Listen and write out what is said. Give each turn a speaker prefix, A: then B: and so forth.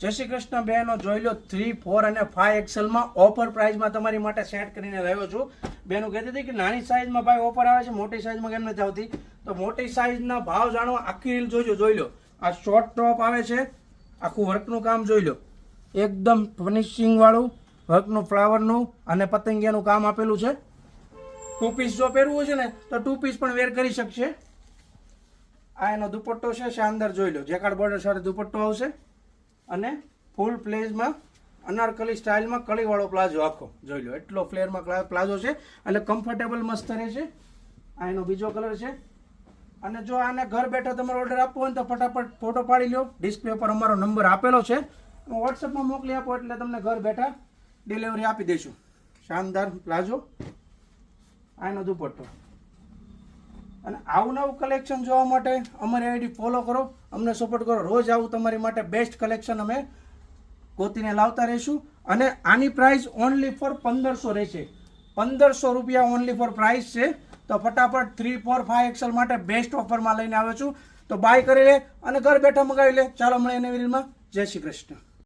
A: જય શ્રી કૃષ્ણ બહેનો, જોઈ લો 3, 4 અને 5 એક્સેલમાં ઓફર પ્રાઇસમાં તમારી માટે સેટ કરીને લાવ્યો છું. બહેનો કહેતી હતી કે નાની સાઇઝમાં ભાઈ ઓફર આવે છે, મોટી સાઇઝમાં કેમ નથી આવતી? તો મોટી સાઇઝના ભાવ જાણવા આખી રીલ જોઈજો. જોઈ લો, આ શોર્ટ ટોપ આવે છે, આખું વર્કનું કામ જોઈ લો, એકદમ ફિનિશિંગ વાળું વર્કનું ફ્લાવરનું અને પતંગિયાનું કામ આપેલું છે. 2 પીસ જો પહેરવું છે ને તો 2 પીસ પણ વેર કરી શકશે. આ એનો દુપટ્ટો છે, શાનદાર જોઈ લો, જેકાર્ડ બોર્ડર સાથે દુપટ્ટો આવશે અને ફૂલ પ્લેઝમાં અનારકલી સ્ટાઇલમાં કળીવાળો પ્લાઝો આખો જોઈ લો, એટલો ફ્લેરમાં પ્લાઝો છે એટલે કમ્ફર્ટેબલ મસ્ત રહેશે. આ એનો બીજો કલર છે. અને જો આને ઘર બેઠા તમારો ઓર્ડર આપવો હોય તો ફટાફટ ફોટો પાડી લો. ડિસ્પ્લે પર અમારો નંબર આપેલો છે, વોટ્સઅપમાં મોકલી આપો એટલે તમને ઘર બેઠા ડિલિવરી આપી દઈશું. શાનદાર પ્લાઝો, આ એનો દુપટ્ટો. અને આવું નવું કલેક્શન જોવા માટે અમારી આઈડી ફોલો કરો, અમને સપોર્ટ કરો. રોજ આવું તમારી માટે બેસ્ટ કલેક્શન અમે ગોતીને લાવતા રહીશું. અને આની પ્રાઇસ ઓનલી ફોર 1500 રહેશે. 1500 રૂપિયા ઓનલી ફોર પ્રાઇસ છે. તો ફટાફટ 3, 4, 5 એક્સેલ માટે બેસ્ટ ઓફરમાં લઈને આવ્યો છું. તો બાય કરી લે અને ઘર બેઠા મંગાવી લે. ચાલો મળીએ નવી રીલમાં. જય શ્રી કૃષ્ણ.